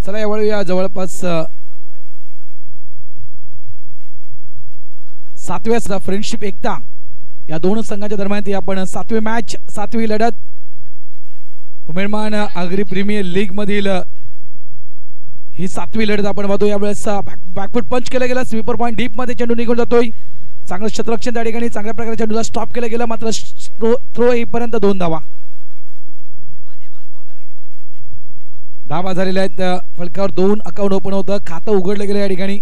चला यावेळी जवळपास 7व्या फ्रेंडशिप एकता या दोन संघाच्या दरम्यान आपण 7वी मॅच 7वी लढत उमेदमान आगरी प्रीमियर लीग मधील ही 7वी लढत आपण पाहतो। यावेळेस बॅकफूट पंच केला गेला, स्वीपर पॉइंट डीप मध्ये चेंडू निघून जातोय, चांगलं क्षेत्ररक्षण त्या ठिकाणी चांगल्या प्रकारे चेंडूला स्टॉप केलं गेलं, मात्र थ्रो येईपर्यंत 2 धावा झालेल्या आहेत। फलकावर 2 अकाउंट ओपन होतं, खातं उघडलं गेलं या ठिकाणी।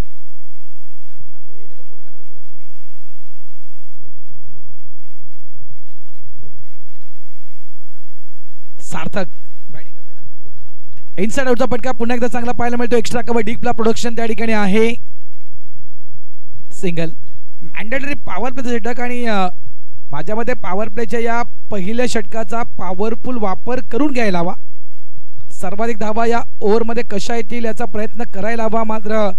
सार्थक बॅटिंग करते, इनसाइड आउटचा फटका पुन्हा एकदा चांगला पाहायला मिळतो, एक्स्ट्रा कव्हर डीपला प्रोडक्शन त्या ठिकाणी आहे, सिंगल मॅन्डेटरी पॉवर प्लेचा षटक आणि माझ्या मते पॉवर प्लेच्या या पहिल्या षटकाचा पॉवरफुल वापर करून घ्यायला हवा। सर्वाधिक धावा या ओव्हर मध्ये कशा येतील याचा प्रयत्न करायला हवा, मात्र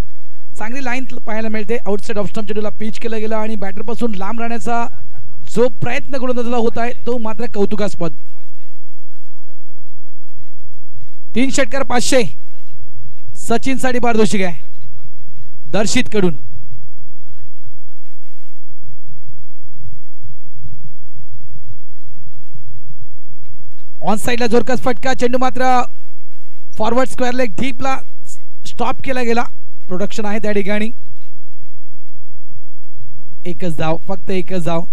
चांगली लाईन पाहायला मिळते। आउटसाइड ऑफ स्टंप चेंडूला पिच केलं गेलं आणि बॅटर पासून लांब राहण्याचा जो प्रयत्न गोलंदाजाला होत आहे तो मात्र कौतुकास्पद। 3 षटकार 500 सचिन साठी पारितोषिक आहे दर्शित कडून। ऑन साइडला जोरकस फटका, चेंडू मात्र फॉरवर्ड स्क्वेअर लेग डीपला स्टॉप केला गेला, प्रोडक्शन आहे त्या ठिकाणी। एकच धाव, फक्त एकच धाव।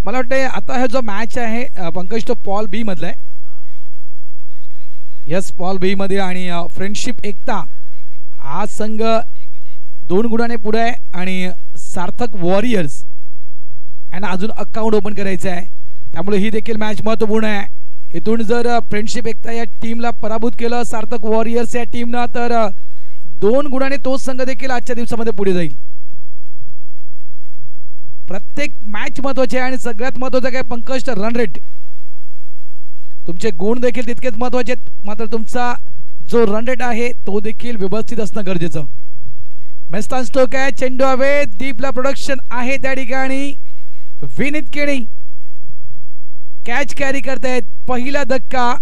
मला वाटतं आता हा जो मॅच आहे पंकज तो पॉल बी मधला आहे, यस पॉल बी मध्ये, आणि फ्रेंडशिप एकता हा संघ 2 गुणाने पुढे आहे आणि सार्थक वॉरियर्स यांना अजून अकाउंट ओपन करायचं आहे, त्यामुळे ही देखील मॅच महत्त्वपूर्ण आहे। इथून जर फ्रेंडशिप एकता या टीमला पराभूत केलं सार्थक वॉरियर्स या टीमनं तर 2 गुणाने तो संघ देखील आजच्या दिवसामध्ये पुढे जाईल। प्रत्येक मॅच महत्त्वाची आहे आणि सगळ्यात महत्त्वाचं काय पंकज तर रन रेट, तुमचे गुण देखील तितकेच महत्त्वाचे आहेत, मात्र तुमचा जो रन रेट आहे तो देखील व्यवस्थित असणं गरजेचं। मेस्तान स्टोक आहे, चेंडू हवे डीपला प्रोडक्शन आहे त्या ठिकाणी, विनीत केणी कॅच कॅरी करतायत, पहिला धक्का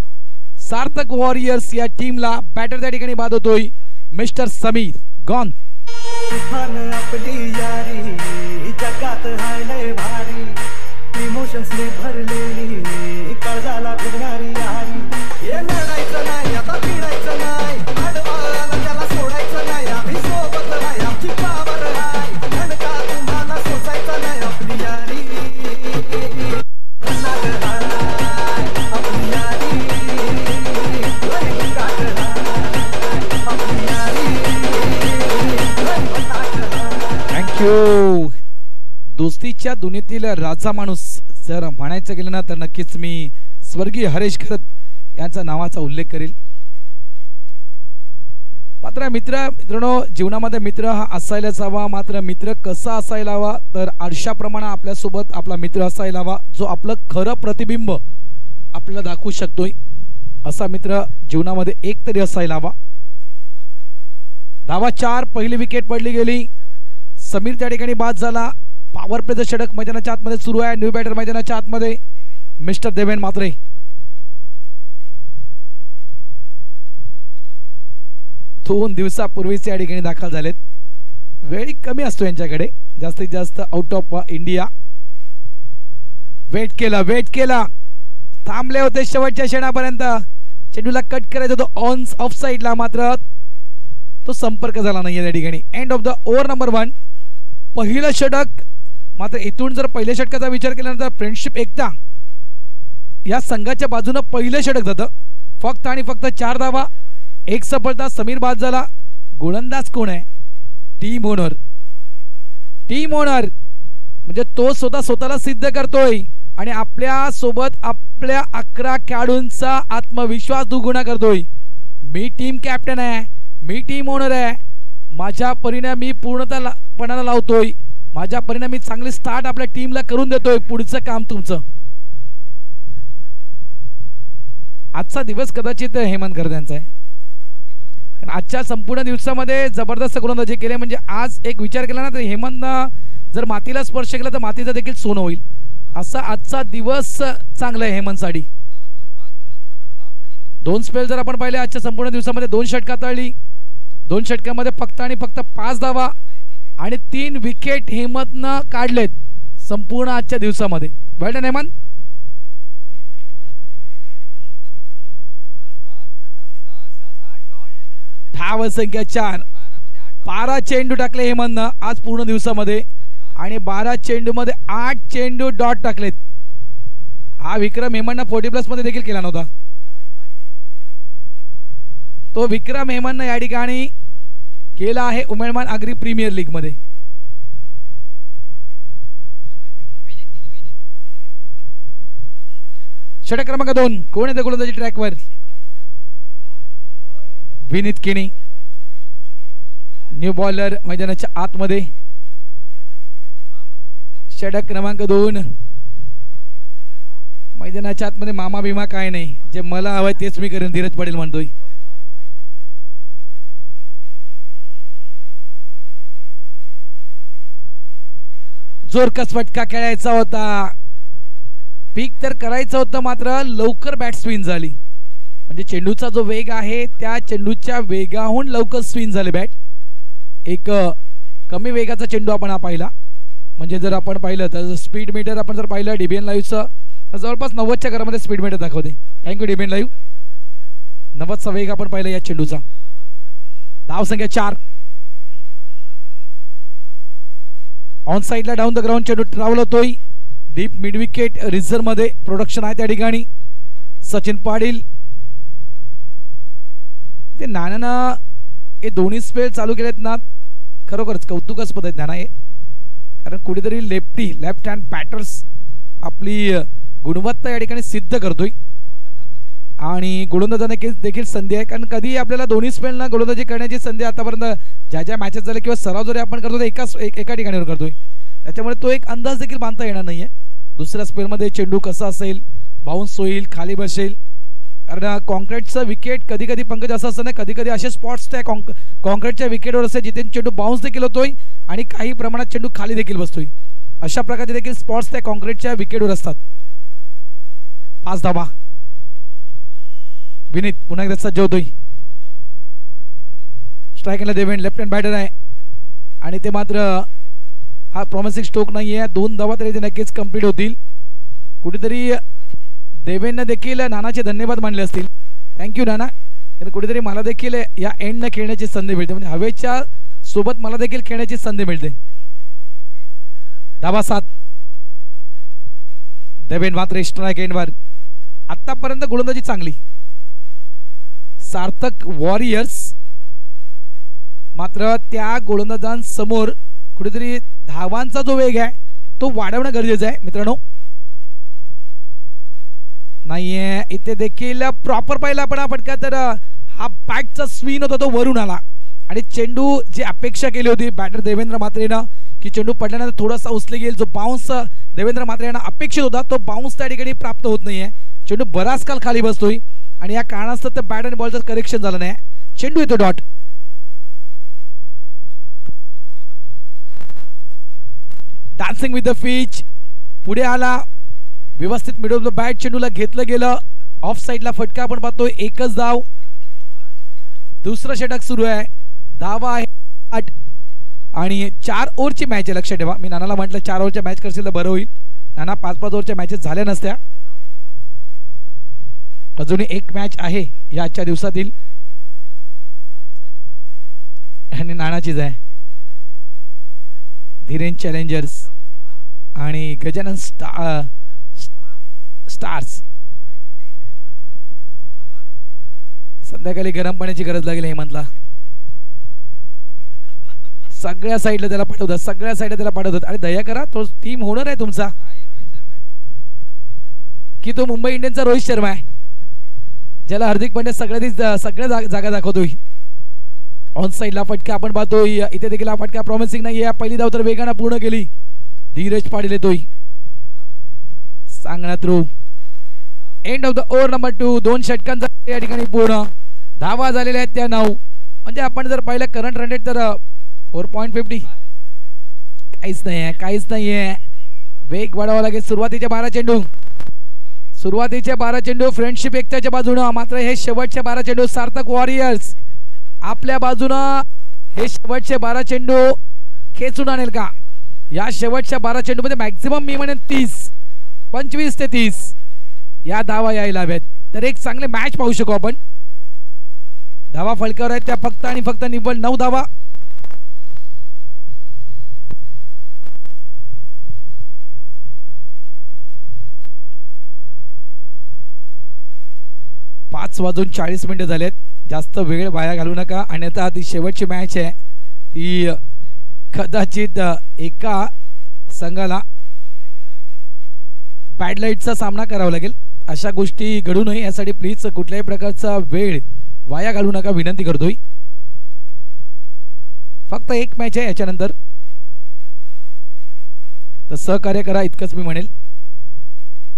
सार्थक वॉरियर्स या टीमला, बॅटर त्या ठिकाणी बाद होतोय मिस्टर समीर गॉन। जगात हाय लय भारी इमोशन्स ने भरलेली काळजाला भिडणारी यारी, हे लढायचं नाही आता भिडायचं नाही, आडवाला त्याला सोडायचं नाही, आम्ही सोबत नाही आमची पावर आहे, धडका तुम्हाला सोसायचा नाही, आपली यारी आपली यारी थँक्यू। दोस्तीच्या दुनियेतील राजा माणूस जर म्हणायचं गेलं ना तर नक्कीच मी स्वर्गीय हरेश खरत यांचा नावाचा उल्लेख करेल। मात्र मित्रांनो जीवनामध्ये मित्र हा असायलाच हवा, मात्र मित्र कसा असायला हवा तर आरशाप्रमाणे आपल्यासोबत आपला मित्र असायला हवा, जो आपलं खरं प्रतिबिंब आपल्याला दाखवू शकतोय, असा मित्र जीवनामध्ये एक तरी असायला हवा। धावा 4, पहिली विकेट पडली गेली, समीर त्या ठिकाणी बाद झाला। पॉवर प्लेचं षटक मैदानाच्या आतमध्ये सुरू आहे, न्यू बॅटर मैदानाच्या आतमध्ये मिस्टर देवेन मात्रे। 2 दिवसापूर्वीच या ठिकाणी दाखल झालेत, वेळ कमी असतो यांच्याकडे, जास्तीत जास्त आउट ऑफ इंडिया। वेट केला थांबले होते शेवटच्या क्षणापर्यंत, चेंडूला कट करायचा तो ऑन ऑफ साइडला, मात्र तो संपर्क झाला नाही त्या ठिकाणी। And of the over number 1, पहिलं षटक। मात्र इथून जर पहिल्या षटकाचा विचार केल्यानंतर फ्रेंडशिप एकता या संघाच्या बाजूने पहिलं षटक जातं, फक्त आणि फक्त 4 धावा, 1 सफलता, समीर बाद झाला। गोलंदाज कोण आहे? टीम ओनर म्हणजे तो स्वतःला सिद्ध करतोय आणि आपल्या सोबत आपल्या 11 खेळाडूंचा आत्मविश्वास दुगुणा करतोय। मी टीम कॅप्टन आहे, मी टीम ओनर आहे, माझ्या परीने मी पूर्णपणाला लावतोय, माझ्या परिणामी चांगली स्टार्ट आपल्या टीमला करून देतोय. पुढचं काम तुमचं. आजचा दिवस कदाचित हेमंत गर्द्यांचा आहे. कारण आजच्या संपूर्ण दिवसामध्ये जबरदस्त गोलंदाजी केली. म्हणजे आज एक विचार केला ना तर हेमंतनं जर मातीला स्पर्श केला तर मातीचं देखील सोनं होईल. असा आजचा दिवस चांगला आहे हेमंतसाठी. 2 स्पेल जर आपण पाहिले आजच्या संपूर्ण दिवसामध्ये 2 षटकं तळली. 2 षटकांमध्ये फक्त आणि फक्त 5 धावा आणि 3 विकेट हेमंतनं काढलेत संपूर्ण आजच्या दिवसामध्ये. Well done Hemant. धाव संख्या 4. 12 चेंडू टाकले हेमंतनं आज पूर्ण दिवसामध्ये आणि 12 चेंडू मध्ये 8 चेंडू डॉट टाकलेत. हा विक्रम हेमंतनं 40+ मध्ये देखील केला नव्हता. तो विक्रम हेमंतनं या ठिकाणी केला आहे उमेदमान आगरी प्रीमियर लीग मध्ये. षटक क्रमांक 2 कोण येते गोलंदाजी ट्रॅकवर? विनीत किणी. न्यू बॉलर मैदानाच्या आतमध्ये. षटक क्रमांक 2 मैदानाच्या आतमध्ये मामा भीमा काय नाही, जे मला हवंय तेच मी करेन. धीरज पटेल म्हणतोय. जोरकस फटका खेळायचा होता. पीक तर करायचं होतं मात्र लवकर बॅट स्विंग झाली. म्हणजे चेंडूचा जो वेग आहे त्या चेंडूच्या वेगाहून लवकर स्विंग झाले बॅट. एक कमी वेगाचा चेंडू आपण हा पाहिला. म्हणजे जर आपण पाहिलं तर स्पीड मीटर आपण जर पाहिलं डीबीएन लाईव्हचं तर जवळपास 90च्या घरामध्ये स्पीड मीटर दाखवते. Thank you DBN live. 90चा वेग आपण पाहिला या चेंडूचा. धाव संख्या 4. ऑन साइडला डाऊन द ग्राउंड चेंडू ट्रॅव्हल होतोय. डीप मिड विकेट रिझर्व मध्ये प्रोडक्शन आहे त्या ठिकाणी. सचिन पाटील ते नानानं हे दोन्ही स्पेल चालू केलेत ना खरोखरच कौतुकास्पद आहेत नाना हे. कारण कुठेतरी लेफ्ट हँड बॅटर्स आपली गुणवत्ता या ठिकाणी सिद्ध करतोय आणि गोलंदाजांना देखील संधी आहे. कारण कधी आपल्याला दोन्ही स्पेलना गोलंदाजी करण्याची संधी आतापर्यंत ज्या मॅचेस झाल्या किंवा सराव जरी आपण करतो एका ठिकाणीवर करतोय त्याच्यामुळे तो एक अंदाज देखील बांधता येणार नाहीये. दुसऱ्या स्पेलमध्ये चेंडू कसा असेल, बाउन्स होईल, खाली बसेल. कारण कॉन्क्रीटचं विकेट कधी कधी पंकज असं असतं ना, कधी कधी असे स्पॉट्स त्या कॉन्क्रीटच्या विकेटवर असते जिथे चेंडू बाउन्स देखील होतोय आणि काही प्रमाणात चेंडू खाली देखील बसतोय. अशा प्रकारचे देखील स्पॉट्स त्या कॉन्क्रीटच्या विकेटवर असतात. 5 धावा. विनीत पुन्हा एकदा सज्ज होतोय. स्ट्रायकरला देवेन लेफ्ट हँड बॅटर आहे आणि ते मात्र हा प्रॉमिसिंग स्ट्रोक नाही आहे. 2 धावा तरी ते नक्कीच कंप्लीट होतील. कुठेतरी देवेंना देखील नानाचे धन्यवाद मानले असतील. थँक्यू नाना. कारण कुठेतरी मला देखील या एंडनं खेळण्याची संधी मिळते. म्हणजे हवेच्या सोबत मला देखील खेळण्याची संधी मिळते. धावा 7. देवेन मात्र स्ट्राईक एंडवर. आतापर्यंत गोलंदाजी चांगली. सार्थक वॉरियर्स मात्र त्या गोलंदाजांसमोर कुठेतरी धावांचा जो वेग आहे तो वाढवणं गरजेचं आहे मित्रांनो. नाहीये इथे देखील प्रॉपर पाहिला आपण हा फटका तर हा बॅटचा स्विंग होता तो वरून आला आणि चेंडू जी अपेक्षा केली होती बॅटर देवेंद्र म्हात्रेनं की चेंडू पडल्यानंतर थोडासा उचले गेल, जो बाउन्स देवेंद्र म्हात्रे यांना अपेक्षित होता तो बाउन्स त्या ठिकाणी प्राप्त होत नाहीये. चेंडू बराच काल खाली बसतोय आणि या कारणास्तव तर बॅट आणि बॉलचं करेक्शन झालं नाही. चेंडू येतो dot. Dancing with the pitch पुढे आला व्यवस्थित मिडल ऑफ द बॅट चेंडूला घेतलं गेलं. ऑफ साइडला फटका आपण पाहतोय. 1च धाव. दुसरं षटक सुरू आहे. धावा आहे 8 आणि 4 ओव्हरची मॅच आहे. लक्ष ठेवा, मी नानाला म्हटलं 4 ओव्हरच्या मॅच करशील तर बरं होईल. नाना 5-5 ओव्हरच्या मॅचेस झाल्या नसत्या. अजूनही एक मॅच आहे या आजच्या दिवसातील आणि नानाचीच आहे. धीरेन चॅलेंजर्स आणि गजानन स्टार्स. संध्याकाळी गरम पाण्याची गरज लागेल हेमंतला. सगळ्या साईडला त्याला पाठवतात, सगळ्या साईडला त्याला पाठवतात. अरे दया करा, तो टीम होणार आहे तुमचा की तो मुंबई इंडियन्सचा रोहित शर्मा आहे ज्याला हार्दिक पांड्या सगळ्या जागा दाखवतोय. ऑन साइडला फटका आपण पाहतोय. इथे देखील हा फटका प्रॉमिसिंग नाही आहे. पहिली धाव तर वेगानं पूर्ण केली धीरज पाटील येतोय. चांगला throw. End of the over number 2. 2 षटकांचा या ठिकाणी पूर्ण. धावा झालेल्या आहेत त्या 9. म्हणजे आपण जर पाहिलं करंट रन रेट तर 4.50. काहीच नाही आहे, काहीच नाही आहे. वेग वाढवावा लागेल. सुरुवातीचे 12 चेंडू, सुरुवातीचे 12 चेंडू फ्रेंडशिप एकट्याच्या बाजूनं. मात्र हे शेवटचे 12 चेंडू सार्थक वॉरियर्स आपल्या बाजूनं. हे शेवटचे 12 चेंडू खेचून आणेल का? या शेवटच्या 12 चेंडू मध्ये मॅक्झिमम मी म्हणेन 25 ते 30 या धावा यायला हव्यात. तर एक चांगले मॅच पाहू शकू आपण. धावा फलकावर आहेत त्या फक्त आणि फक्त निव्वळ 9 धावा. पाच वाजून 40 मिनिटं झालेत. जास्त वेळ वाया घालू नका. अन्यथा ती शेवटची मॅच आहे ती कदाचित एका संघाला बॅड लाईटचा सामना करावा लागेल. अशा गोष्टी घडू नये यासाठी प्लीज कुठल्याही प्रकारचा वेळ वाया घालू नका विनंती करतोय. फक्त एक मॅच आहे याच्यानंतर, तर सहकार्य करा इतकंच मी म्हणेल.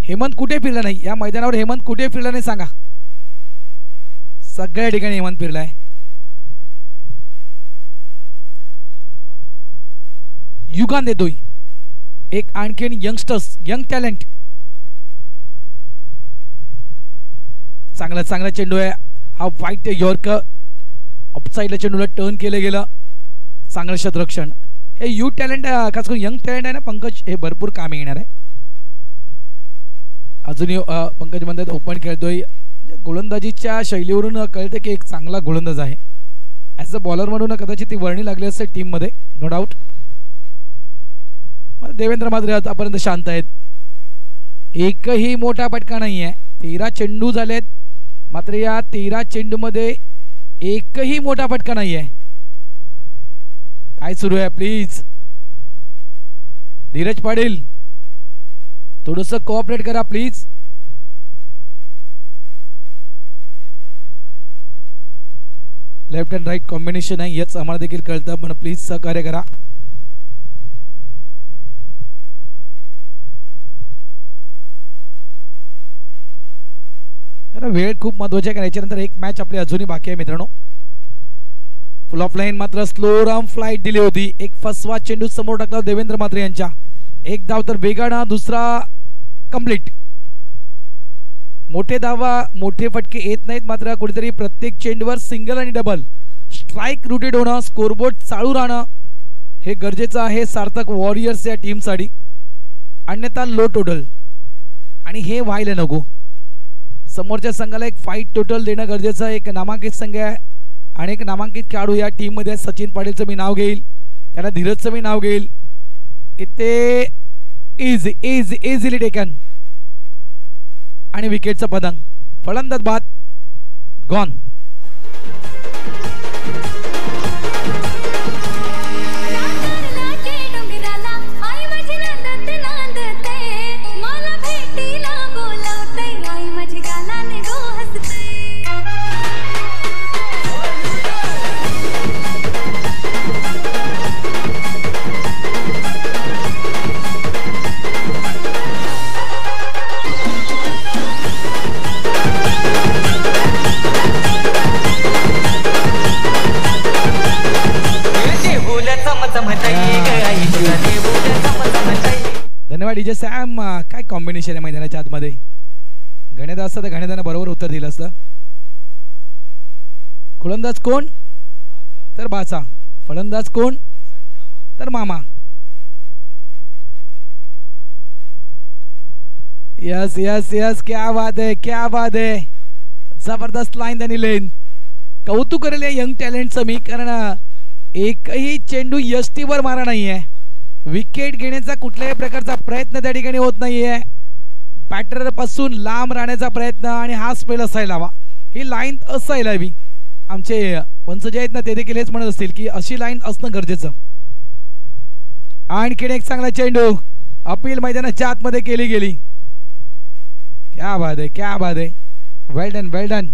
हेमंत कुठे फिरला नाही या मैदानावर? हेमंत कुठे फिरला नाही सांगा? सगळ्या ठिकाणी हेमंत फिरलाय. युगान देतोय एक आणखीन यंगस्टर्स, यंग टॅलेंट. चांगला चांगला चेंडू आहे हा. व्हाईट यॉर्क ऑफसाईडला चेंडूला टर्न केलं गेलं. चांगलं क्षेत्ररक्षण. हे यू टॅलेंट खास करून यंग टॅलेंट आहे ना पंकज, हे भरपूर कामी येणार आहे. अजूनही पंकज म्हणतात ओपन खेळतोय. गोलंदाजीच्या शैलीवरून कळते की एक चांगला गोलंदाज आहे. ॲज अ बॉलर म्हणून कदाचित ती वर्णी लागली असते टीम मध्ये, नो डाऊट. देवेंद्र मात्रे आतापर्यंत शांत आहेत. एकही मोठा फटका नाही आहे. 13 चेंडू झालेत मात्र या 13 चेंडू मध्ये एकही मोठा फटका नाही आहे. काय सुरू आहे प्लीज? धीरज पाटील थोडंसं कोऑपरेट करा please. Left and right combination आहे याच आम्हाला देखील कळतं, पण प्लीज सहकार्य करा. कारण वेळ खूप महत्वाची आहे. कारण याच्यानंतर एक मॅच आपली अजूनही बाकी आहे मित्रांनो. फुल ऑफ लाईन मात्र स्लो राम फ्लाईट दिली होती. एक फसवा चेंडू समोर टाकला देवेंद्र मात्रे यांच्या. एक धाव तर वेगानं, दुसरा कंप्लीट. मोठे धावा मोठे फटके येत नाहीत मात्र कुठेतरी प्रत्येक चेंडूवर सिंगल आणि डबल स्ट्राईक रुटेड होणं, स्कोरबोर्ड चालू राहणं हे गरजेचं आहे सार्थक वॉरियर्स या टीमसाठी. अन्यथा लो टोटल आणि हे व्हायला नको. समोरच्या संघाला एक फाईट टोटल देणं गरजेचं आहे. एक नामांकित संघ आहे आणि एक नामांकित खेळाडू या टीम मध्ये. सचिन पाटीलचं मी नाव घेईल, त्याला धीरजचं मी नाव घेईल. इथे इझिली टेकन आणि विकेटचं पतंग. फलंदाज बाद गॉन. धन्यवाद डीजे सॅम. काय कॉम्बिनेशन आहे मैदानाच्या आतमध्ये. गणेदा असतं तर गणेदानं बरोबर उत्तर दिलं असतं. गोलंदाज कोण तर बाचा, फलंदाज कोण तर मामा. यस यस यस, क्या बात है, क्या बात है. जबरदस्त लाईन त्यांनी लेन. कौतुक करेल या यंग टॅलेंटचं मी, कारण एकही चेंडू यष्टीवर मारा नाहीये. विकेट घेण्याचा कुठल्याही प्रकारचा प्रयत्न त्या ठिकाणी होत नाहीये. बॅटर पासून लांब राहण्याचा प्रयत्न आणि हा स्पेल असायला हवा. ही लाईन असायला हवी. आमचे पंच जे आहेत ना ते देखील हेच म्हणत असतील की अशी लाईन असणं गरजेचं. आणखीन एक चांगला चेंडू अपील मैदानाच्या आतमध्ये केली गेली. क्या बात है, क्या बात है. Well done, well done.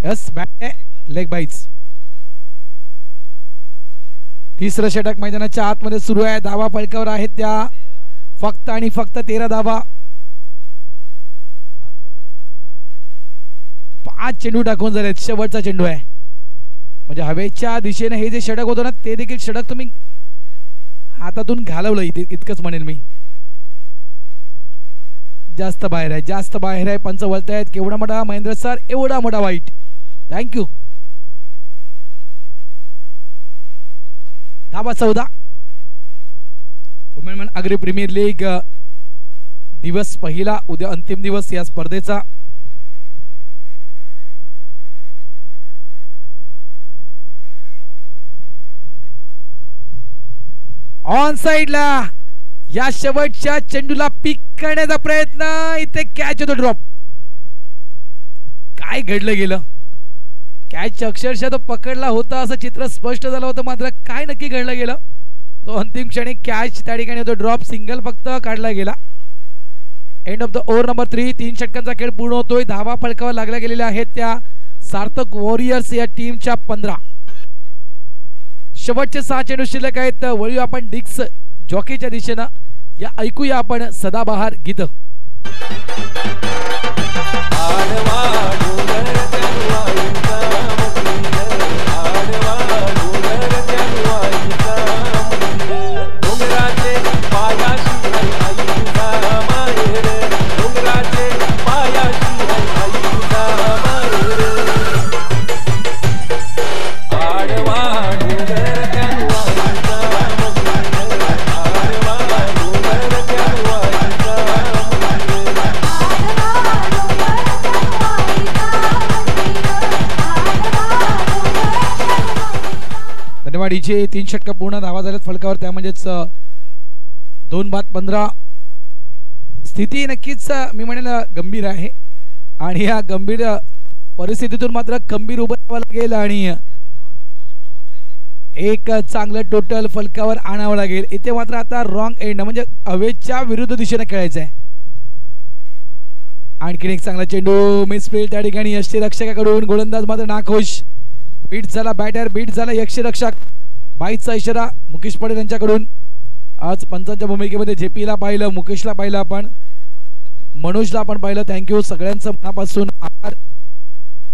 Yes bat leg byes. तिसरं षटक मैदानाच्या आतमध्ये सुरू आहे. धावा फलकावर आहेत त्या फक्त आणि फक्त 13 धावा. 5 चेंडू टाकून झालेत. शेवटचा चेंडू आहे. म्हणजे हवेच्या दिशेने हे जे षटक होतं ना ते देखील षटक तुम्ही हातातून घालवलं इतकंच म्हणेल मी. जास्त बाहेर आहे, जास्त बाहेर आहे. पंच वळतायत. केवढा मोठा महेंद्र सर, एवढा मोठा वाईट. थँक्यू. धावा 14. वुमेन अग्री प्रीमियर लीग दिवस पहिला, उद्या अंतिम दिवस या स्पर्धेचा. ऑन साइडला या शेवटच्या चेंडूला पिक करण्याचा प्रयत्न. इथे कॅच होतो ड्रॉप. काय घडलं गेलं? कॅच अक्षरशः तो पकडला होता असं चित्र स्पष्ट झालं होतं, मात्र काय नक्की घडलं गेलं तो अंतिम क्षणी कॅच त्या ठिकाणी होतो. ड्रॉप सिंगल फक्त काढला गेला. And of the over number 3. 3 षटकांचा खेळ पूर्ण होतोय. धावा फलकावर लागल्या गेलेल्या आहेत त्या सार्थक वॉरियर्स या टीमच्या 15. शेवटचे 6 चेंडू शिल्लक आहेत. वळूया आपण डिक्स जॉकीच्या दिशेनं. या ऐकूया आपण सदाबहार गीत. धन्यवाद. 3 षटक पूर्ण. धावा झाल्यात फलकावर. त्या म्हणजेच 2-15. स्थिती नक्कीच मी म्हणेल गंभीर आहे आणि या गंभीर परिस्थितीतून मात्र खंबीर उभं राहावं लागेल आणि एक चांगलं टोटल फलकावर आणावं लागेल. इथे मात्र आता रॉंग एंड म्हणजे हवेच्या विरुद्ध दिशेने खेळायचं आहे. आणखीन एक चांगला चेंडू मिसफील्ड त्या ठिकाणी यष्टीरक्षकाकडून. गोलंदाज मात्र नाखुश. बीट झाला बॅटर, बीट झाला यष्टीरक्षक. बाईचा इशारा मुकेश पटेल यांच्याकडून. आज पंचांच्या भूमिकेमध्ये जेपीला पाहिलं, मुकेशला पाहिलं आपण, मनोजला आपण पाहिलं. थँक्यू सगळ्यांचं मनापासून आभार.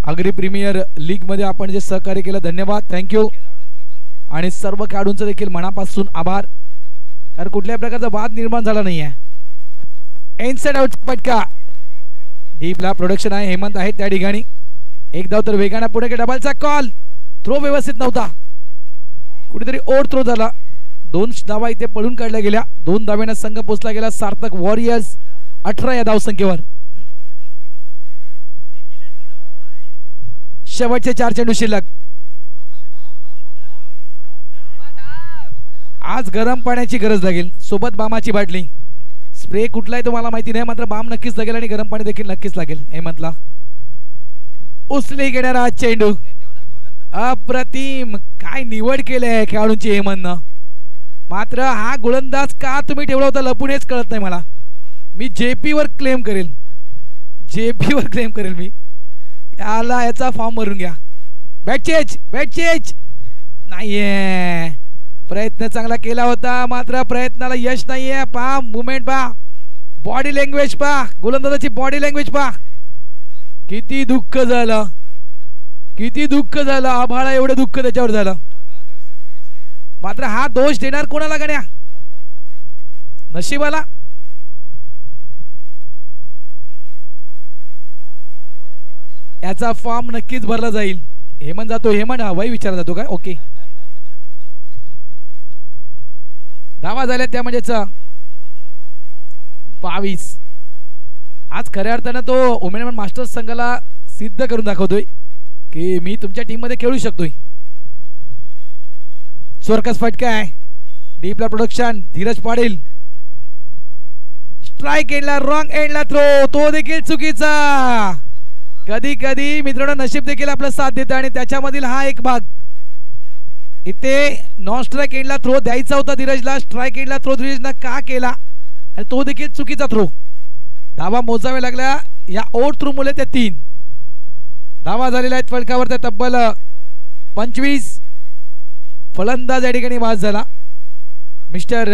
अग्री प्रीमियर लीग मध्ये आपण जे सहकार्य केलं धन्यवाद. थँक्यू. आणि सर्व खेळाडूंचं देखील मनापासून आभार, कारण कुठल्याही प्रकारचा वाद निर्माण झाला नाहीये. इनसाइड आउट पटका. डीपला प्रोडक्शन आहे, हेमंत आहे त्या ठिकाणी. एक धाव तर वेगाने पुढे. डबलचा कॉल. थ्रो व्यवस्थित नव्हता, कुठेतरी ओव्हर थ्रो झाला. 2 धावा इथे पळून काढल्या गेल्या. 2 धाव्याने संघ पोचला गेला. सार्थक वॉरियर्स 18 या धावसंख्येवर. शेवटचे 4 चेंडू शिल्लक. आज गरम पाण्याची गरज लागेल, सोबत बामाची बाटली. स्प्रे कुठला आहे तुम्हाला माहिती नाही, मात्र बाम नक्कीच लागेल आणि गरम पाणी देखील नक्कीच लागेल. हेमंतला उचली घेणारा चेंडू. अप्रतिम. काय निवड केली आहे खेळाडूंची हेमंतनं. मात्र हा गोलंदाज का तुम्ही ठेवला होता लपून हेच कळत नाही मला. मी जेपी वर क्लेम करेल, जेपी वर क्लेम करेल मी. याला याचा फॉर्म भरून घ्या. बॅट चेंज, बॅट चेंज नाहीये. प्रयत्न चांगला केला होता, मात्र प्रयत्नाला यश नाहीये. पहा मुवमेंट, पहा बॉडी लँग्वेज, पहा गोलंदाजाची बॉडी लँग्वेज, पहा किती दुःख झालं, किती दुःख झालं. आभाळा एवढं दुःख त्याच्यावर झालं. मात्र हा दोष देणार कोणाला गण्या? नशिबाला. याचा फॉर्म नक्कीच भरला जाईल. हेमंत जातो. हेमंत हा वय विचारला जातो काय? ओके. धावा झाल्या त्या म्हणजेच 22. आज खऱ्या अर्थानं तो वुमेन मास्टर्स संघाला सिद्ध करून दाखवतोय की मी तुमच्या टीम मध्ये खेळू शकतोय. चोरकस फटका आहे. डीपला प्रोडक्शन. धीरज पाटील. स्ट्राइक एंडला, रॉंग एंडला थ्रो. तो देखील चुकीचा. कधी कधी मित्रांनो नशीब देखील आपला साथ देतं आणि त्याच्यामधील हा एक भाग. इथे नॉन स्ट्राइक एंडला थ्रो द्यायचा होता धीरजला. स्ट्राइक एंडला थ्रो धीरजनं का केला आणि तो देखील चुकीचा थ्रो. धावा मोजाव्या लागल्या या ओव्हर थ्रू मुळे. त्या 3 धावा झालेल्या आहेत फलकावर. त्या तब्बल 25. फलंदाज या ठिकाणी बाद झाला मिस्टर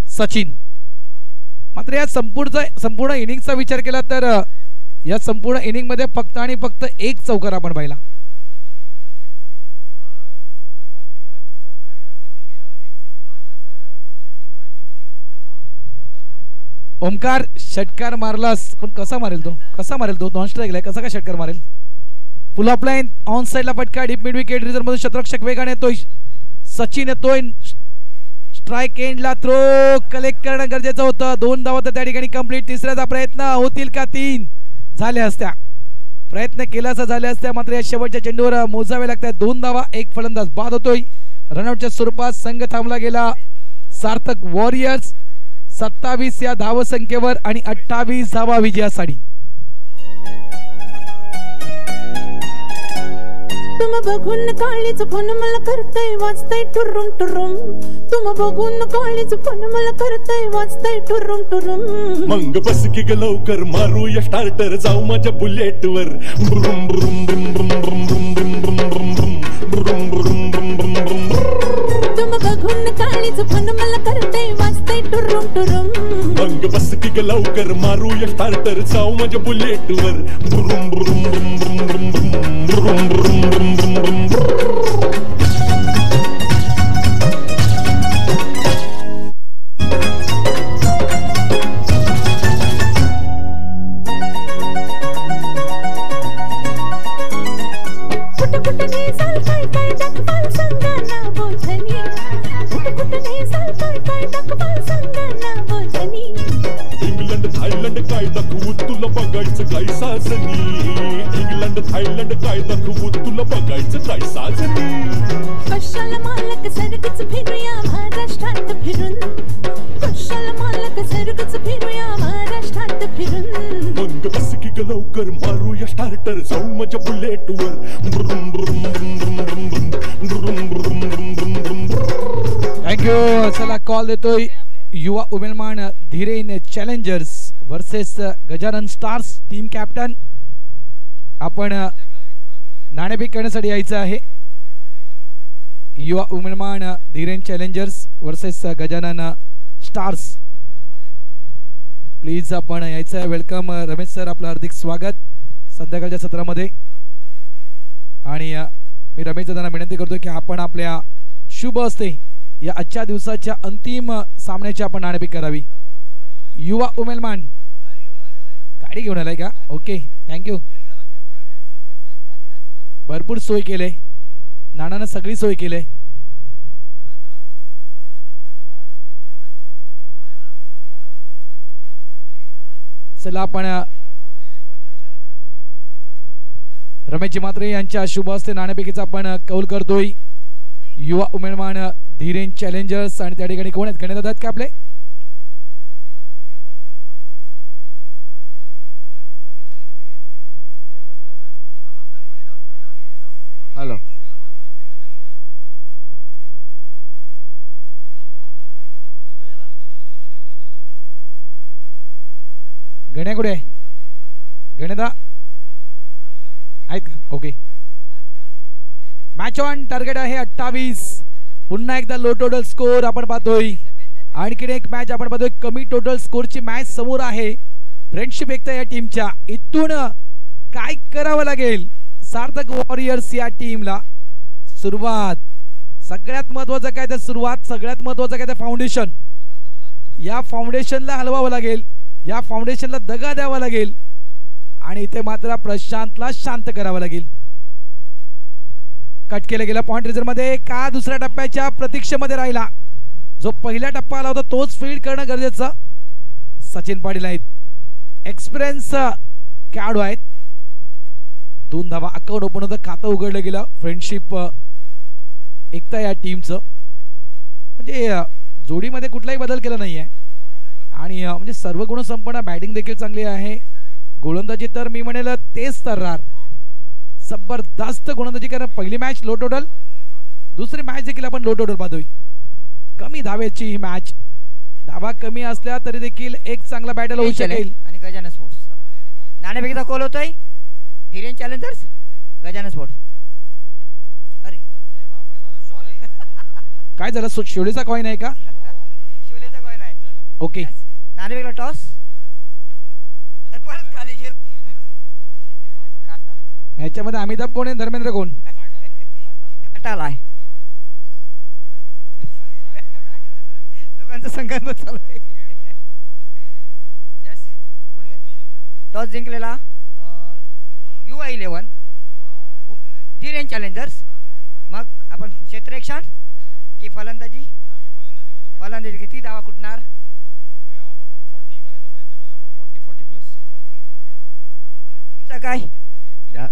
सचिन. मात्र या संपूर्ण इनिंगचा विचार केला तर या संपूर्ण इनिंग मध्ये फक्त आणि फक्त एक चौकार आपण पाहिला. ओमकार षटकार मारलास पण कसा मारेल तो नॉन स्ट्राईकला कसा काय षटकार मारेल. फुल ऑफ लाईन ऑन साइडला फटका डीप मिड विकेट रिझर्व मध्ये शतरक्षक वेगाने येतोय. सचिन येतोय स्ट्राइक एंडला थ्रो कलेक्ट करणं गरजेचं होतं. 2 धावा त्या ठिकाणी कंप्लीट. तिसऱ्याचा प्रयत्न होतील का 3 झाल्या असत्या. प्रयत्न केलासा झाल्या असत्या मात्र या शेवटच्या चेंडूवर मोजावे लागतात 2 धावा. एक फलंदाज बाद होतोय. रनआउटच्या स्वरूपात संघ थांबला गेला. सार्थक वॉरियर्स 27 या धावसंख्येवर आणि 28 धावा विजयासाठी. तुम बघून काळीच फोन मला करतय वाजतय टुरुम टुरुम. तुम बघून काळीच फोन मला करतय वाजतय टुरुम टुरुम. मंग बस की ग लवकर मारूया स्टार्टर जाऊ माझ्या बुलेट वर. ब्रुम ब्रुम ब्रुम ब्रुम ब्रुम ब्रुम ब्रुम ब्रुम ब्रुम ब्रुम ब्रुम ब्रुम ब्रुम. तुम बघून काळीच फोन मला करतय वाजतय टुरुम टुरुम. मंग बस की ग लवकर मारूया स्टार्टर जाऊ माझ्या बुलेट वर. ब्रुम ब्रुम ब्रुम ब्रुम ब्रुम ब्रुम ब्रुम ब्रुम ब्रुम ब्रुम ब्रुम. इंग्लंड थायलंड काय दाखवू तुला बघायचं काय साजनी. इंग्लंड थायलंड काय दाखवू तुला बघायचं काय साजनी. कशाला मालक सरकच फिरूया महाराष्ट्रात फिरून. कशाला मालक सरकच फिरूया महाराष्ट्रात फिरून. मग बस की ग लवकर मारूया स्टार्टर जाऊ माझ्या बुलेट वर. ब्रुम ब्रुम ब्रुम ब्रुम ब्रुम ब्रुम ब्रुम ब्रुम ब्रुम ब्रुम. थँक्यू. चला कॉल देतोय Yuva Umedman Dhiren challengers versus Gajanan stars. Team captain आपण नाणेफेक करण्यासाठी यायचं आहे. Yuva Umedman Dhiren challengers versus Gajanan stars. Please आपण यायचं आहे. वेलकम रमेश सर, आपलं हार्दिक स्वागत संध्याकाळच्या सत्रामध्ये. आणि मी रमेश दादांना विनंती करतो की आपण आपल्या शुभ हस्ते या आजच्या दिवसाच्या अंतिम सामन्याची आपण नाणेफेक करावी. युवा उमेदमान गाडी घेऊन आलाय का? Okay, thank you. भरपूर सोय केले नानानं, सगळी सोय केले. चला आपण रमेशजी म्हात्रे यांच्या शुभ हस्ते नाणेफेकीचा आपण कौल करतोय. युवा उमेदमान धीरेन चॅलेंजर्स आणि त्या ठिकाणी कोण आहेत? गणित आहेत का आपले? हॅलो, गण्या कुठे आहे? गणेदा आहेत का? ओके. मॅच ऑन टार्गेट आहे 28. पुन्हा एकदा लो टोटल स्कोर आपण पाहतोय. आणखीन एक मॅच आपण पाहतोय कमी टोटल स्कोरची मॅच समोर आहे. फ्रेंडशिप एकता या टीमच्या. इथून काय करावं लागेल सार्थक वॉरियर्स या टीमला? सुरुवात सगळ्यात महत्वाचं काय तर सुरुवात सगळ्यात महत्वाचं काय तर फाउंडेशन. या फाउंडेशनला हलवावं लागेल. या फाउंडेशनला दगा द्यावा लागेल. आणि इथे मात्र प्रशांतला शांत करावं लागेल. कट केला गेला पॉइंट रिझर्व मध्ये. का दुसऱ्या टप्प्याच्या प्रतीक्षेमध्ये राहिला? जो पहिला टप्पा आला होता तोच फील्ड करणं गरजेचं. सचिन पाटील आहेत, एक्सपिरियन्स खेळाडू आहेत. 2 धावा. अकाउंट ओपन होतं, खातं उघडलं गेलं. फ्रेंडशिप एकता या टीमचं. म्हणजे जोडीमध्ये कुठलाही बदल केला नाहीये. आणि म्हणजे सर्व गुण संपन्न. बॅटिंग देखील चांगली आहे. गोलंदाजी तर मी म्हणेल तेच तर्रार. जबरदस्त गोलंदाजी. कारण पहिली मॅच लो टोटल, दुसरी मॅच देखील आपण लो टोटल पाहतोय. कमी धावेची ही मॅच. धावा कमी असल्या तरी देखील एक चांगला बॅटल होऊ शकेल. आणि गजानन स्पोर्ट्स नाणेफेकीचा कॉल होतोय. Dhiren challengers Gajanan sports. अरे काय झालं शिवलेचा कॉईन आहे का? शिवलेचा कॉईन आहे. ओके नाणेफेकला टॉस परत खाली गेल. ह्याच्यामध्ये अमिताभ कोण आहे धर्मेंद्र कोण? काटाला आहे. दोघांचा संघर्ष चालू आहे. यस कोणी टॉस जिंकलेला UA11 धीरेन चॅलेंजर्स. मग आपण क्षेत्ररक्षण की फलंदाजी? फलंदाजी किती धावा कुठणार? 40 करायचा प्रयत्न करा. 40 प्लस. तुमचं काय?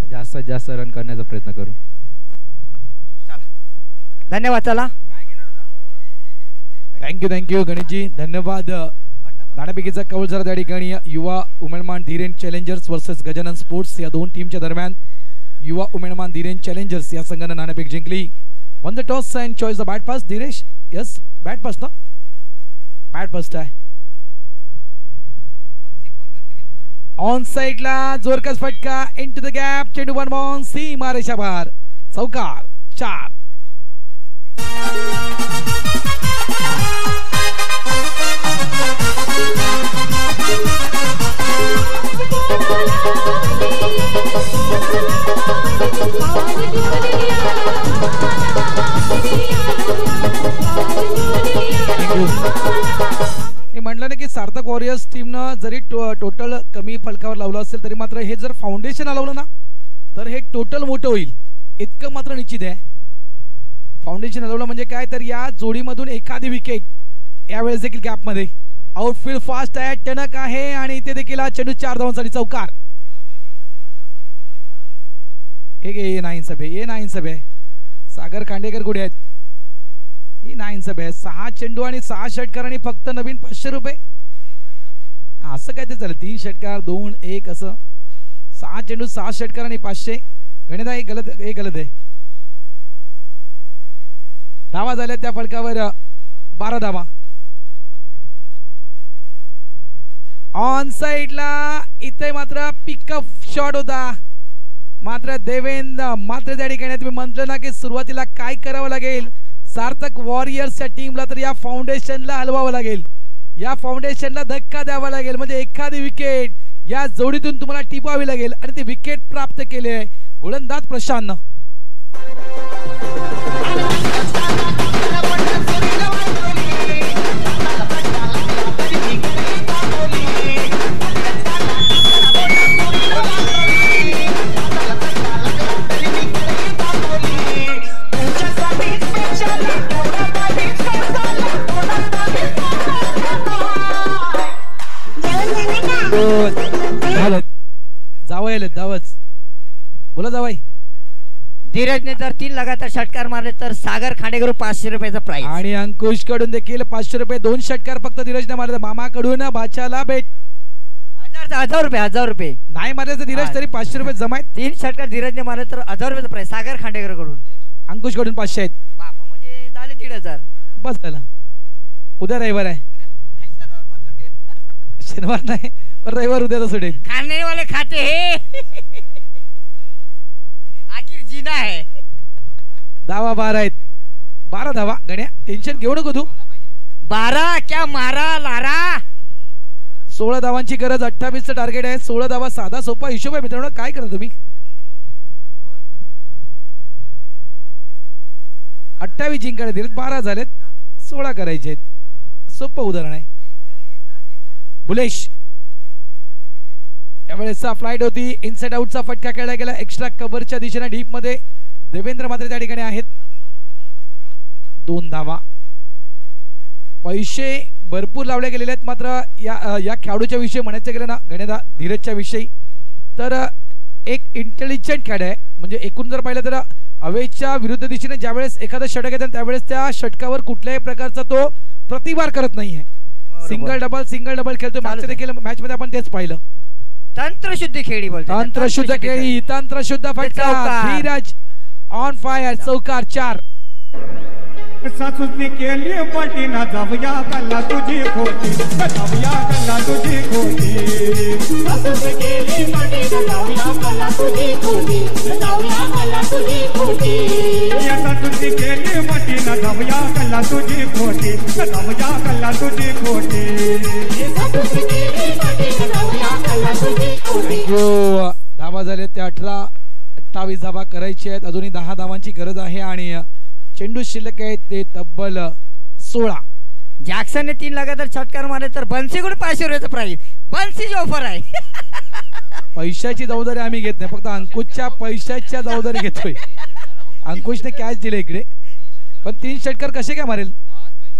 जास्तीत जास्त रन करण्याचा प्रयत्न करू. चला धन्यवाद. चला थँक्यू गणेशजी धन्यवाद. नाणेफेकीचा कौल झाला त्या ठिकाणी Yuva Umedman Dhiren challengers versus Gajanan sports या दोन टीमच्या दरम्यान. युवा उमेदमान धीरेन चॅलेंजर्स या संघानं नाणेफेक जिंकली. Won the toss and choice the bat first. Dheeresh yes bat first ना बॅट पास आहे ऑन साइडला जोरकस फटका इनटू द गॅप. चेंडू वन बॉल सीमा रेषा बाहेर. चौकार 4. मी म्हटलं ना की सार्थक वॉरियर्स टीमनं जरी टोटल कमी फलकावर लावलं असेल तरी मात्र हे जर फाउंडेशन लावलं ना तर हे टोटल मोठं होईल इतकं मात्र निश्चित आहे. फाउंडेशन हलवलं म्हणजे काय तर या जोडीमधून एखादी विकेट यावेळेस देखील गॅपमध्ये. आउटफील्ड फास्ट आहे टणक आहे आणि इथे देखील हा चेंडू 4 धावांसाठी चौकार. हे नाईन सभे सागर खांडेकर गुढे आहेत. ही 9 सभे आहे. 6 चेंडू आणि 6 षटकार आणि फक्त नवीन 500 रुपये. असं काय ते चालेल 3 षटकार 2 1 असं 6 चेंडू 6 षटकार आणि 500. गणित आहे गलत आहे. धावा झाल्या त्या फलकावर 12 धावा. ऑन साइडला इथे मात्र पिकअप शॉट होता मात्र देवेंद्र मात्र त्या ठिकाणी तुम्ही म्हटलं ना की सुरुवातीला काय करावं लागेल सार्थक वॉरियर्सच्या टीमला तर या फाउंडेशनला हलवावं लागेल. या फाउंडेशनला धक्का द्यावा लागेल म्हणजे एखादी विकेट या जोडीतून तुम्हाला टिपावी लागेल आणि ती विकेट प्राप्त केली आहे गोलंदाज प्रशांत. जावच बोला जावाई. धीरजने जर 3 लगातार षटकार मारले तर सागर खांडेकर 500 रुपयाचा प्राइस आणि अंकुश कडून देखील 500 रुपये. 2 षटकार फक्त धीरजने मारले. मामा कडून बाचाला भेट 1000 रुपये नाही मारले तर धीरज तरी 500 रुपये जमा आहेत. 3 षटकार धीरजने मारले तर 1000 रुपयाचा प्राइस सागर खांडेकर कडून. अंकुश कडून 500 आहेत. बापा म्हणजे झाले 1500. बस झालं. उद्या रविवार आहे. शनिवार नाही पण रविवार उद्याचा सुटेल. खाने वाले खाते हे आखिर जीना है. धावा 12 आहेत. 12 धावा. गण्या टेन्शन घेऊ नको तू. 12 क्या मारा लारा. 16 धावांची गरज. 28चं टार्गेट आहे. 16 धावा साधा सोपा हिशोब आहे मित्रांनो. काय करता तुम्ही 28 जिंकायला दिलेत 12 झालेत 16 करायचे आहेत. सोपं उदाहरण आहे. बुलेश यावेळेसचा फ्लाइट होती. इनसाइड आउटचा फटका खेळला गेला एक्स्ट्रा कव्हरच्या दिशेने डीप मध्ये. देवेंद्र मात्र त्या ठिकाणी आहेत. 2 धावा. पैसे भरपूर लावले गेलेले आहेत मात्र या खेळाडूच्या विषयी म्हणायचं गेलं ना गणेदा धीरजच्या विषयी तर एक इंटेलिजंट खेळ आहे. म्हणजे एकूण जर पाहिलं तर हवेच्या विरुद्ध दिशेने ज्यावेळेस एखादा षटक येतं त्यावेळेस त्या षटकावर कुठल्याही प्रकारचा तो प्रतिवार करत नाहीये. सिंगल डबल खेळतो. मागच्या देखील मॅच मध्ये आपण तेच पाहिलं. तंत्रशुद्धी खेळी बोलतो. तंत्रशुद्ध खेळी तंत्रशुद्ध फटका. धीरज ऑन फायर चौकार 4. सासूसनी केली पटी ना जाऊया गल्ला तुझी खोटी जाऊया गल्ला तुझी खोटी सासूस केली पटी ना जाऊया गल्ला तुझी खोटी जाऊया गल्ला तुझी खोटी या सासूसनी केली पटी ना जाऊया गल्ला तुझी खोटी जाऊया गल्ला तुझी खोटी सासूस केली पटी ना जाऊया गल्ला तुझी खोटी धावा झाले ते 18-28 धावा करायची आहेत अजूनही 10 धावांची गरज आहे आणि चेंडू शिल्लक आहे ते तब्बल 16. जॅक्सनने 3 लगातार षटकार मारले तर बन्सीकडून 500 रुपयाचं प्राइस बन्सीची ऑफर आहे. पैशाची जबाबदारी आम्ही घेत नाही फक्त अंकुशच्या पैशाच्या जबाबदारी घेतोय. अंकुशने कॅच दिले इकडे पण 3 षटकार कसे काय मारेल?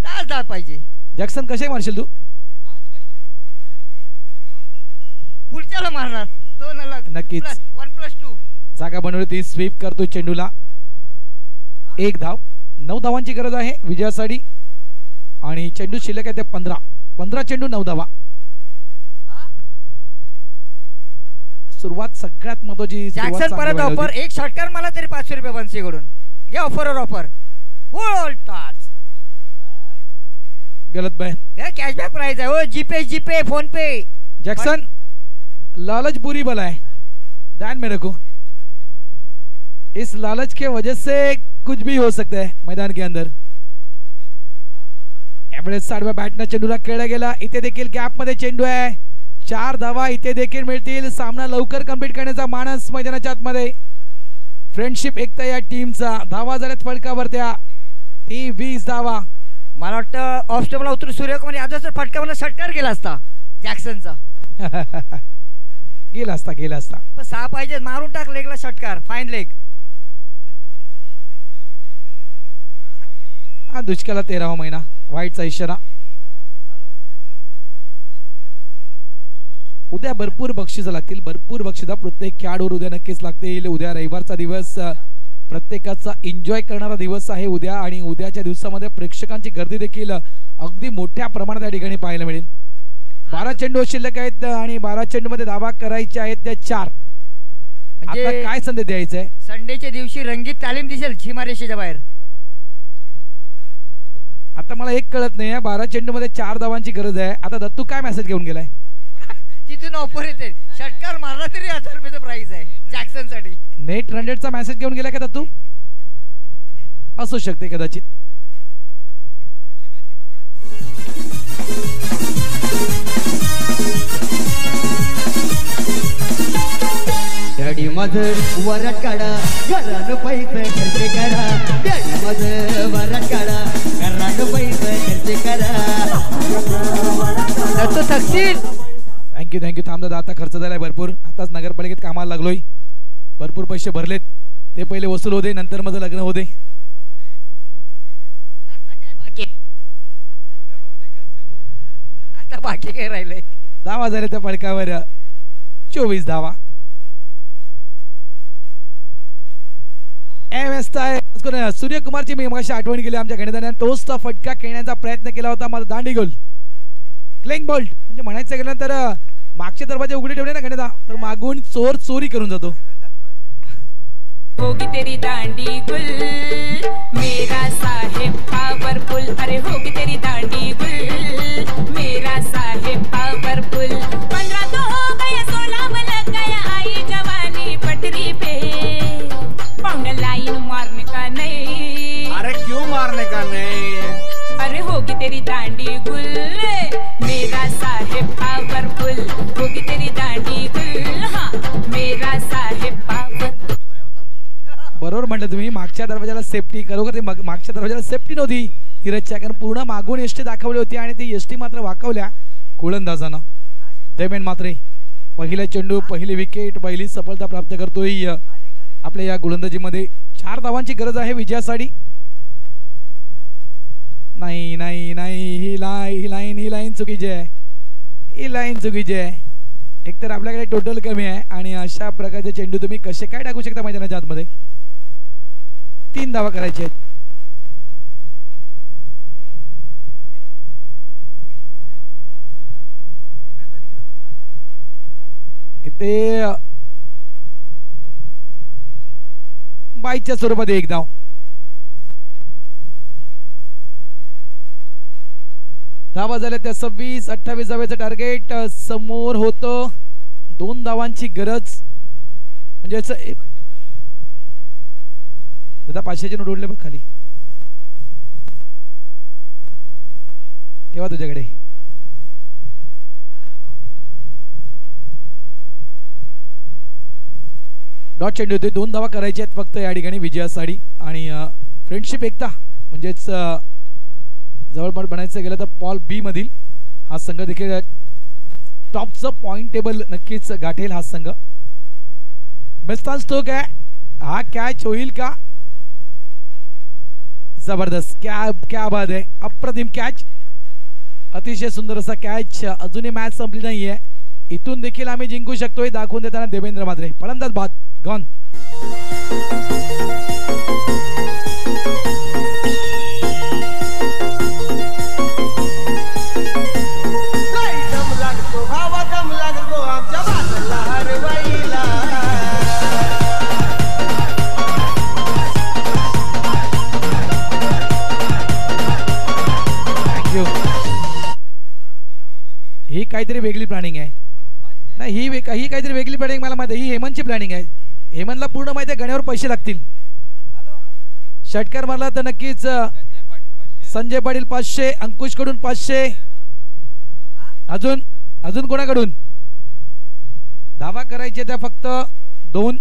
तास पाहिजे. जॅक्सन कसे मारशील तू? पुढच्याला मारणार 2 अलग नक्कीच 1+2 जागा बनवली ती स्वीप करतो चेंडूला 1 धाव 9 धावांची गरज आहे विजयासाठी आणि चेंडू शिल्लक आहे ते 15 चेंडू 9 धावा. सुरुवात सगळ्यात महत्वाची. जॅक्सन परत ऑफर 1 षटकार मला तरी 500 रुपये बन्सीकडून घ्या ऑफरवर ऑफर टच गलत बाय कॅशबॅक प्राइस है. ओ जीपे फोन पे. जैक्सन लालच बुरी बला है ध्यान में रखो. इस लालच के वजह से कुछ भी हो सकता है मैदान के अंदर. एवढेच 60व्या बॅटनं चेंडूला खेळला गेला. इथे देखील गॅप मध्ये चेंडू आहे. 4 धावा इथे देखील मिळतील. सामना लवकर कंप्लीट करण्याचा मानस मैदानाच्या आतमध्ये. फ्रेंडशिप एकता या टीमचा. धावा झाल्यात फटकावरत्या ती 20 धावा. मला वाटतं ऑफ स्टेपला उतरून सूर्यकुमार यादव सर फटकावरला षटकार गेला असता जॅक्सनचा. गेला असता पण 6 पाहिजे मारून टाक लेगला षटकार फाईन लेग. हा दुष्काळा 13वा महिना वाईटचा इशारा. उद्या भरपूर बक्षिसं लागतील. भरपूर बक्षिसं प्रत्येक खेळाडूवर उद्या नक्कीच लागतील. उद्या रविवारचा दिवस प्रत्येकाचा एन्जॉय करणारा दिवस आहे उद्या आणि उद्याच्या दिवसामध्ये प्रेक्षकांची गर्दी देखील अगदी मोठ्या प्रमाणात या ठिकाणी पाहायला मिळेल. 12 चेंडू शिल्लक आहेत आणि 12 चेंडू मध्ये धावा करायच्या आहेत त्या 4. आता काय संदेश द्यायचा आहे? संडेच्या दिवशी रंगीत तालीम दिसेल सीमारेषेच्या बाहेर. आता मला एक कळत नाही 12 चेंडू मध्ये 4 धावांची गरज आहे. आता दत्तू काय मेसेज घेऊन गेलाय? तिथून ऑफर येते षटकार मारला तरी 1000 रुपयाचं प्राइस आहे जॅक्सन साठी. नेट 100चा मेसेज घेऊन गेलाय का दत्तू? असू शकते कदाचित. डॅडी माझं वरात काढा घरानं पैसे खर्च करा. डॅडी माझं वरात काढा घरानं पैसे खर्च करा. दत्तू थकशील. थँक्यू थांब दादा. आता खर्च झालाय भरपूर. आताच नगरपालिकेत कामाला लागलोय. भरपूर पैसे भरलेत. ते पहिले वसूल होते नंतर माझं लग्न होते. आता बाकी काय राहिलंय? धावा झाले त्या फळकावर 24 धावा. सूर्यकुमारची मी मगाशी आठवण केली आमच्या गणिताने. टोचचा फटका खेळण्याचा प्रयत्न केला होता. माझा दांडी गोल क्लिंग बोल्ट म्हणजे म्हणायचं गेलं तर मागचे दरवाजे उघडे ठेवले ना गणिता तर मागून चोर चोरी करून जातो. होगी तेरी दांडी गुल मेरा साहेब पावरफुल. अरे होगी तेरी दांडी गुल मेरा साहेब पावरफुल. 15 तो हो गए 16 में लग गया आई जवानी पटरी पे. पाउंड लाइन मारने का नहीं. अरे क्यों मारने का नहीं? अरे होगी तेरी दांडी गुल मेरा साहेब पावरफुल. होगी तेरी दांडी गुल हाँ मेरा साहेब पावरफुल. बरोबर म्हटलं तुम्ही. मागच्या दरवाजाला सेफ्टी खरोखर ते मागच्या दरवाजाला सेफ्टी नव्हती धीरजच्या कारण पूर्ण मागून एसटी दाखवली होती आणि ती एसटी मात्र वाकवल्या गोलंदाजानं. देवेन मात्रे पहिला चेंडू पहिली विकेट पहिली सफलता प्राप्त करतोय. आपल्या या गोलंदाजीमध्ये 4 धावांची गरज आहे विजयासाठी. नाही नाही नाही ही लाईन चुकीची आहे. ही लाईन चुकीची आहे. एकतर आपल्याकडे टोटल कमी आहे आणि अशा प्रकारचे चेंडू तुम्ही कसे काय टाकू शकता मैदानाच्या आतमध्ये. 3 धावा करायचे आहेत. इथे बाईच्या स्वरूपात 1 धाव. धावा झाल्या त्या 26-28 धावेचं टार्गेट समोर होतं. 2 धावांची गरज म्हणजे दादा 500ची नोट उडले बघ खाली ठेवा तुझ्याकडे. डॉट चेंडू होते. 2 धावा करायचे आहेत फक्त या ठिकाणी विजयासाठी. आणि फ्रेंडशिप एकता म्हणजेच जवळपास बनायचं गेलं तर पॉल बी मधील हा संघ देखील टॉपचं पॉइंट टेबल नक्कीच गाठेल. हा संघ बेस्तान स्ट्रोक आहे. हा कॅच होईल का? जबरदस्त क्या बात आहे. अप्रतिम कॅच. अतिशय सुंदर असा कॅच. अजूनही मॅच संपली नाहीये. इथून देखील आम्ही जिंकू शकतोय दाखवून देताना देवेंद्र मात्रे. फलंदाज बाद गॉन. ही काहीतरी वेगळी प्लॅनिंग आहे. नाही ही काहीतरी वेगळी प्लॅनिंग मला माहिती आहे. ही हेमंतची प्लॅनिंग आहे. हेमंतला पूर्ण माहिती आहे गण्यावर पैसे लागतील. षटकार मारला तर नक्कीच संजय पाटील 500, अंकुश कडून 500. अजून कोणाकडून धावा करायचे त्या फक्त 2.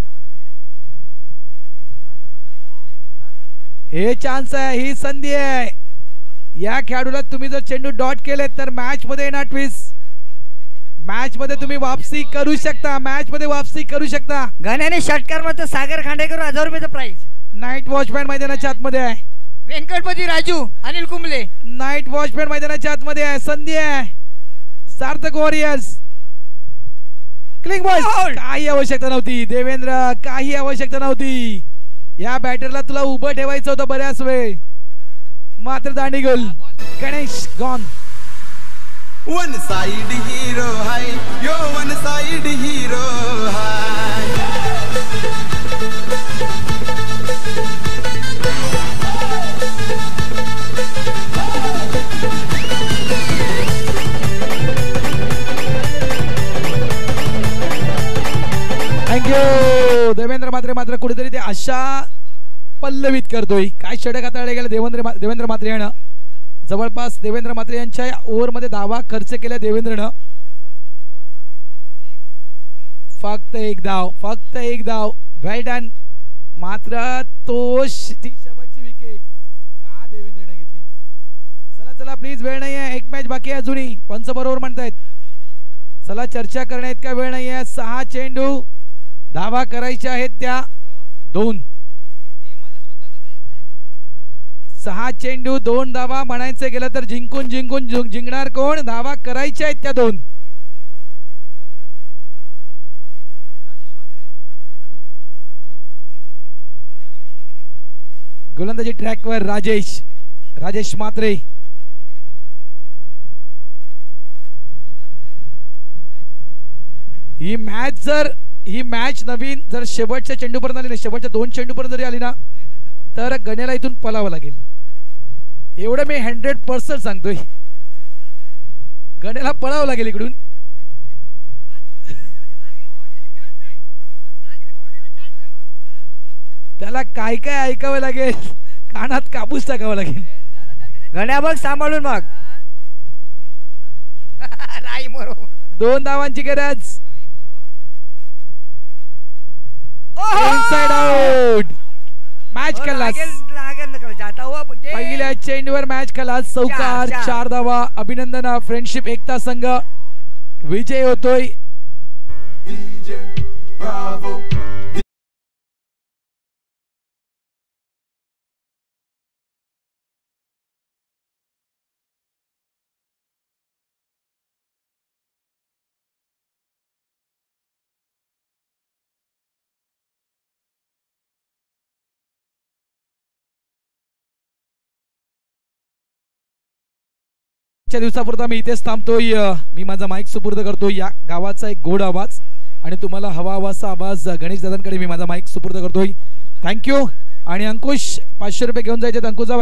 हे चान्स आहे. ही संधी आहे. या खेळाडूला तुम्ही जर चेंडू डॉट केले तर मॅच मध्ये येणार ट्विस्ट. मॅच मध्ये तुम्ही वापसी करू शकता. मॅच मध्ये वापसी करू शकता. गण्याने षटकार मध्ये सागर खांडेकर 1000 रुपयाचं प्राइज. नाईट वॉचमॅन मैदानाच्या आतमध्ये आहे. व्यंकटपती राजू अनिल कुंबले नाईट वॉचमॅन मैदानाच्या आतमध्ये आहे. संधी आहे. सार्थक वॉरियर्स क्लिक बॉल्स. काही आवश्यकता नव्हती देवेंद्र. काही आवश्यकता नव्हती. या बॅटरला तुला उभं ठेवायचं होतं बऱ्याच वेळ. मात्र दांडी गोल. Ganesh gone. One side hero हाय यो वन साइड हीरो हाय. थँक्यू. देवेंद्र मात्र कुठेतरी ते आशा पल्लवित करतोय. काय षटक हाताळले गेले देवेंद्र मात्रे यानं. जवळपास देवेंद्र मात्रे यांच्या ओव्हरमध्ये धावा खर्च केल्या देवेंद्रनं. फक्त एक धाव. Well done. मात्र ती शेवटची विकेट का देवेंद्रने घेतली. चला प्लीज वेळ नाही आहे. एक मॅच बाकी आहे अजूनही. पंच बरोबर म्हणतायत. चला चर्चा करण्या इतका वेळ नाही आहे. 6 चेंडू धावा करायच्या आहेत त्या 2. 6 चेंडू 2 धावा म्हणायचं गेलं तर जिंकणार कोण. धावा करायच्या आहेत त्या 2. गोलंदाजी ट्रॅकवर राजेश मात्रे. ही मॅच नवीन जर शेवटच्या चेंडूपर्यंत आली नाही, शेवटच्या 2 चेंडूपर्यंत जरी आली ना तर गण्याला इथून पळावं लागेल. एवढं मी 100% सांगतोय. गण्याला पळावं लागेल इकडून. त्याला काय ऐकावं लागेल. कानात कापूस टाकावं लागेल. गण्या बघ सांभाळून मग. 2 धावांची गरज. Inside out. मॅच खलास. पहिल्या चेंडूवर मॅच खलास. चौकार 4 धावा. अभिनंदन. फ्रेंडशिप एकता संघ विजय होतोय. दिवसापुरता मी इथेच थांबतोय. मी माझा माईक सुपूर्द करतोय. या गावाचा एक गोड आवाज आणि तुम्हाला हवा हवासा आवाज गणेश दादांकडे मी माझा माईक सुपूर्द करतोय. थँक्यू. आणि अंकुश 500 रुपये घेऊन जायचे. अंकुश